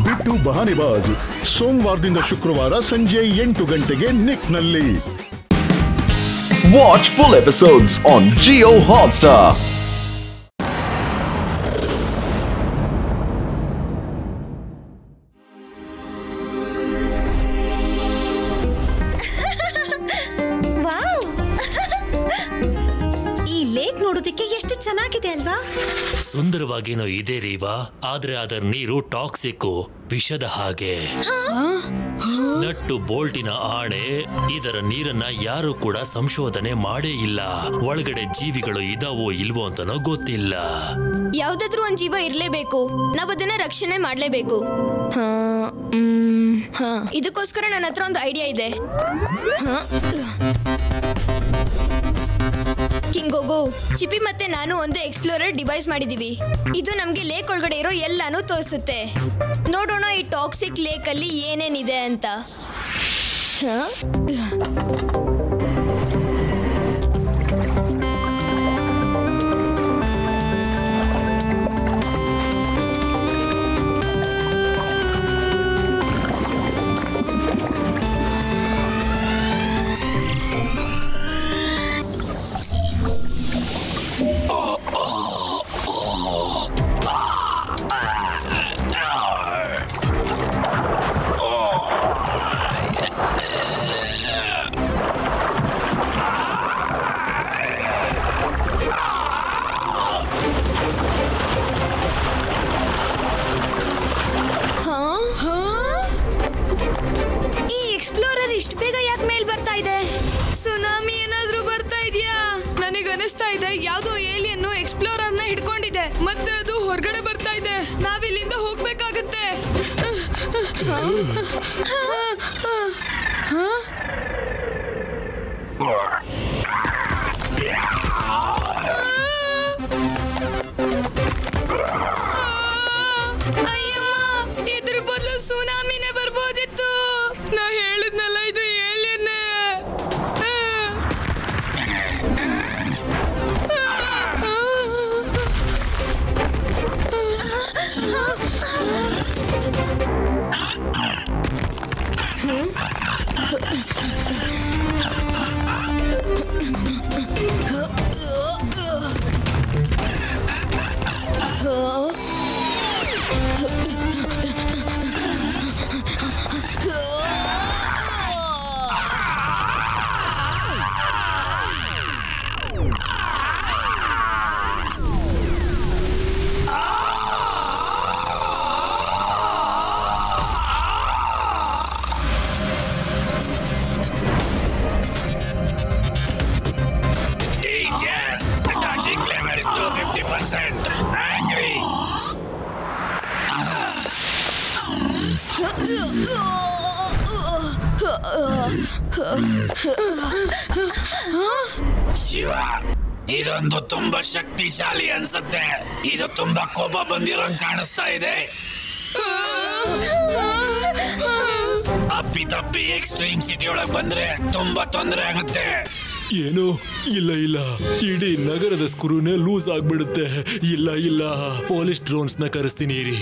ಬಿಟ್ಟು ಬಹಾನೆಬಾಜ್ ಸೋಮವಾರದಿಂದ ಶುಕ್ರವಾರ ಸಂಜೆ 8 ಗಂಟೆಗೆ ನಿಕ್ನಲ್ಲಿ. Watch full episodes on Jio Hotstar. ನೋಡೋದಕ್ಕೆ ಎಷ್ಟು ಚೆನ್ನಾಗಿದೆ ಅಲ್ವಾ? ಸುಂದರವಾಗೇನೋ ಇದೆ ರೀವಾ, ಆದ್ರೆ ಅದರ ನೀರು ಟಾಕ್ಸಿಕ್, ವಿಷದ ಹಾಗೆ. ನಟ್ಟು ಬೋಲ್ಟಿನ ಆಣೆ, ಇದರ ನೀರನ್ನ ಯಾರು ಕೂಡ ಸಂಶೋಧನೆ ಮಾಡೇ ಇಲ್ಲ. ಒಳಗಡೆ ಜೀವಿಗಳು ಇದಾವೋ ಇಲ್ವೋ ಅಂತನೋ ಗೊತ್ತಿಲ್ಲ. ಯಾವ್ದಾದ್ರೂ ಒಂದ್ ಜೀವ ಇರ್ಲೇಬೇಕು, ನಾವ್ ಅದನ್ನ ರಕ್ಷಣೆ ಮಾಡ್ಲೇಬೇಕು. ಇದಕ್ಕೋಸ್ಕರ ನನ್ನ ಹತ್ರ ಒಂದು ಐಡಿಯಾ ಇದೆ. ಕಿಂಗೋಗೋ, ಚಿಪಿ ಮತ್ತೆ ನಾನು ಒಂದು ಎಕ್ಸ್ಪ್ಲೋರರ್ ಡಿವೈಸ್ ಮಾಡಿದೀವಿ. ಇದು ನಮ್ಗೆ ಲೇಕ್ ಒಳಗಡೆ ಇರೋ ಎಲ್ಲಾನು ತೋರಿಸುತ್ತೆ. ನೋಡೋಣ ಈ ಟಾಕ್ಸಿಕ್ ಲೇಕ್ ಅಲ್ಲಿ ಏನೇನಿದೆ ಅಂತ. ಇಷ್ಟು ಬೇಗ ಯಾಕೆ ಮೇಲ್ ಬರ್ತಾ ಇದೆ? ಸುನಾಮಿ ಏನಾದ್ರೂ ಬರ್ತಾ ಇದೆಯಾ? ನನಗನಿಸ್ತಾ ಇದೆ ಯಾವ್ದೋ ಏಲಿಯನ್ನು ಎಕ್ಸ್ಪ್ಲೋರರ್ ನ ಹಿಡ್ಕೊಂಡಿದೆ ಮತ್ತೆ ಅದು ಹೊರಗಡೆ ಬರ್ತಾ ಇದೆ. ನಾವಿಲ್ಲಿಂದ ಹೋಗ್ಬೇಕಾಗತ್ತೆ. ಅಯ್ಯಮ್ಮ, ಇದ್ರ ಬದಲು ಸುನಾಮಿನೇ ಬರ್ಬೋದಿತ್ತು. ನಾ ಹೇಳಿದ್ನಲ್ಲ, ಇದು ಏಲಿಯನ್ನೇ. ಶಿವ, ಇದೊಂದು ತುಂಬಾ ಶಕ್ತಿಶಾಲಿ ಅನ್ಸುತ್ತೆ. ಇದು ತುಂಬಾ ಕೋಪ ಬಂದಿರೋಂಗ್ ಕಾಣಿಸ್ತಾ ಇದೆ. ಅಪ್ಪಿ ತಪ್ಪಿ ಎಕ್ಸ್ಟ್ರೀಮ್ ಸಿಟಿ ಒಳಗ್ ಬಂದ್ರೆ ತುಂಬಾ ತೊಂದರೆ ಆಗುತ್ತೆ. ಏನು? ಇಲ್ಲ ಇಲ್ಲ, ಇಡೀ ನಗರದ ಸ್ಕ್ರೂನೇ ಲೂಸ್ ಆಗ್ಬಿಡುತ್ತೆ. ಇಲ್ಲ ಇಲ್ಲ, ಪೊಲೀಸ್ ಡ್ರೋನ್ಸ್ ನ ಕರೆಸ್ತೀನಿ ಇರಿ.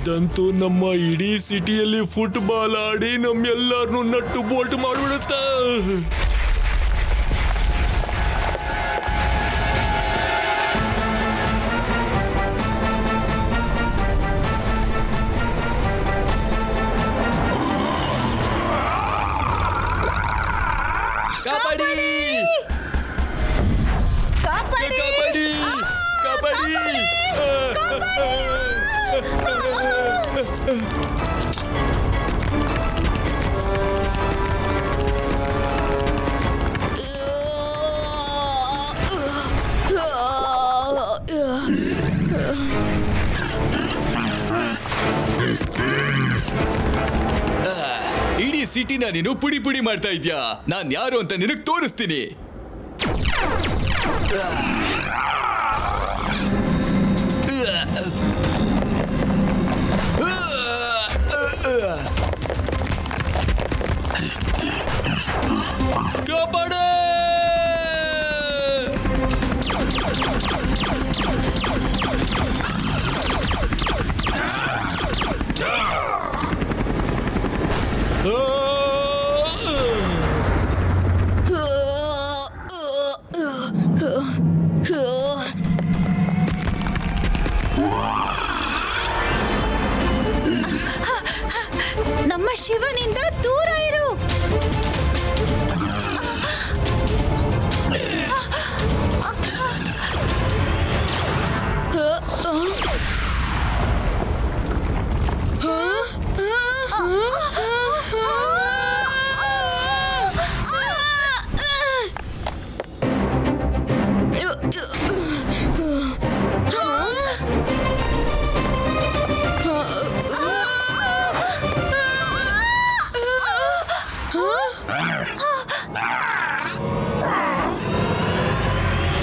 ಇದಂತೂ ನಮ್ಮ ಇಡೀ ಸಿಟಿಯಲ್ಲಿ ಫುಟ್ಬಾಲ್ ಆಡಿ ನಮ್ಮೆಲ್ಲರನ್ನು ನಟ್ಟು ಬೋಲ್ಟ್ ಮಾಡ್ಬಿಡುತ್ತೆ. ಕಬಡ್ಡಿ ಕಬಡ್ಡಿ ಕಬಡ್ಡಿ ಇಡೀ ಸಿಟಿನ ನೀನು ಪುಡಿ ಪುಡಿ ಮಾಡ್ತಾ ಇದ್ಯಾ. ನಾನ್ ಯಾರು ಅಂತ ನಿನಗ್ ತೋರಿಸ್ತೀನಿ. ಕಬಡ್ಡಿ ನಮ್ಮ ಶಿವನಿಂದ ದೂರ ಇರು.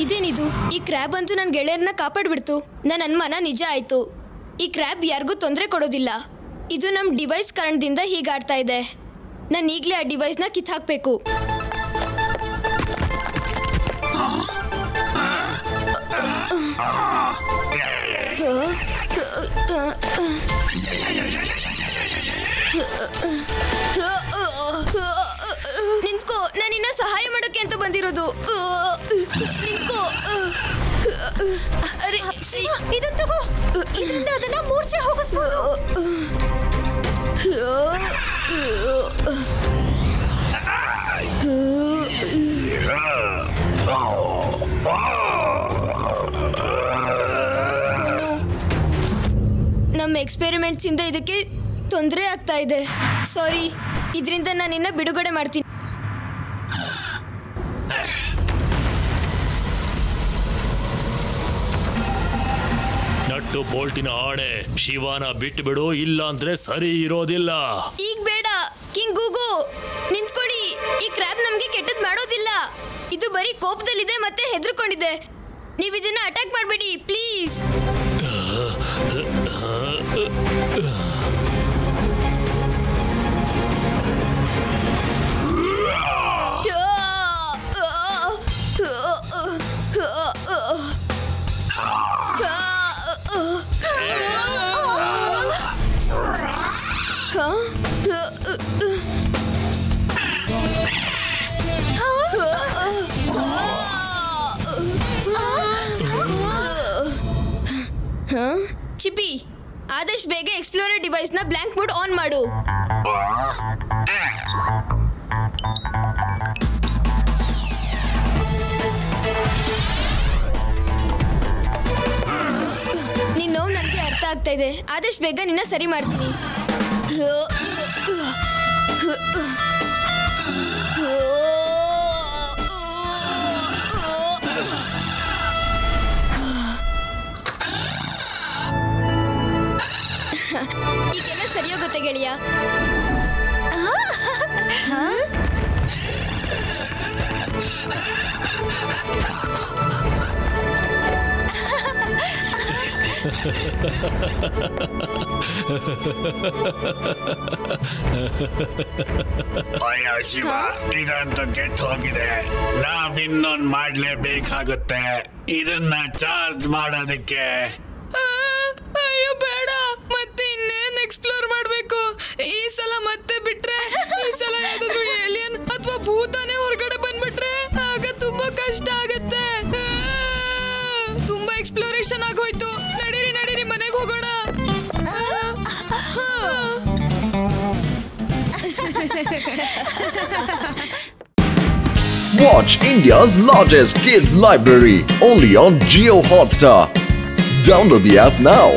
ಇದೇನಿದು? ಈ ಕ್ರ್ಯಾಬ್ ಅಂತೂ ನನ್ನ ಗೆಳೆಯರನ್ನ ಕಾಪಾಡ್ಬಿಡ್ತು. ನನ್ನ ಅನುಮಾನ ನಿಜ ಆಯ್ತು. ಈ ಕ್ರ್ಯಾಬ್ ಯಾರಿಗೂ ತೊಂದರೆ ಕೊಡೋದಿಲ್ಲ. ಇದು ನಮ್ಮ ಡಿವೈಸ್ ಕಾರಣದಿಂದ ಹೀಗಾಡ್ತಾ ಇದೆ. ನಾನು ಈಗಲೇ ಆ ಡಿವೈಸ್ನ ಕಿತ್ತಾಕ್ಬೇಕು. ನಿಂತ್ಕೋ, ನಾನಿನ್ನ ಸಹಾಯ ಮಾಡೋಕೆ ಅಂತ ಬಂದಿರೋದು. ನಿಂತ್ಕೋ. ಇದನ್ನ ತಗೋ. ಇದರಿಂದ ಅದನ್ನ ಮೂರ್ಛೆ ಹೋಗಿಸ್ಬೋದು. ನಮ್ಮ ಎಕ್ಸ್ಪೆರಿಮೆಂಟ್ಸ್ ಇಂದ ಇದಕ್ಕೆ ತೊಂದರೆ ಆಗ್ತಾ ಇದೆ. ಸಾರಿ, ಇದರಿಂದ ನಾನಿನ್ನ ಬಿಡುಗಡೆ ಮಾಡ್ತೀನಿ. ನಟ್ಟು ಬೋಲ್ಟಿನ ಆಣೆ, ಶಿವನ ಬಿಟ್ಟು ಬಿಡು, ಇಲ್ಲ ಅಂದ್ರೆ ಸರಿ ಇರೋದಿಲ್ಲ. ಈಗ ಬೇಡ ಕಿಂಗ್ ಗೂಗು, ನಿಂತ್ಕೊಳ್ಳಿ. ಈ ಕ್ರ್ಯಾಬ್ ನಮ್ಗೆ ಕೆಟ್ಟದ್ ಮಾಡೋದಿಲ್ಲ. ಇದು ಬರೀ ಕೋಪದಲ್ಲಿದೆ ಮತ್ತೆ ಹೆದರ್ಕೊಂಡಿದೆ. ನೀವು ಇದನ್ನ ಅಟ್ಯಾಕ್ ಮಾಡಬೇಡಿ ಪ್ಲೀಸ್. ಚಿಪಿ, ಆದಷ್ಟು ಬೇಗ ಎಕ್ಸ್ಪ್ಲೋರರ್ ಡಿವೈಸ್ ನ ಬ್ಲಾಂಕ್ ಮೋಡ್ ಆನ್ ಮಾಡು. ನಿನ್ನ ನೋವು ನನಗೆ ಅರ್ಥ ಆಗ್ತಾ ಇದೆ. ಆದಷ್ಟು ಬೇಗ ನಿನ್ನ ಸರಿ ಮಾಡ್ತೀನಿ. ಈಗೆಲ್ಲ ಸರಿ ಹೋಗುತ್ತೆ ಗೆಳೆಯ. ಅಯ್ಯೋ ಶಿವ, ಇದಂತೂ ಕೆಟ್ಟ ಹೋಗಿದೆ. ನಾವಿನ್ನೊಂದು ಮಾಡ್ಲೇಬೇಕಾಗುತ್ತೆ ಇದನ್ನ ಚಾರ್ಜ್ ಮಾಡೋದಕ್ಕೆ. ಅಯ್ಯೋ ಬೇಡ, ಮತ್ತೆ ಇನ್ನೇ ಆಗೋಯ್ತು. ನಡೀರಿ ನಡೀರಿ ಮನೆಗೆ ಹೋಗೋಣ. Watch India's largest kids library only on Jio Hotstar. Download the app now.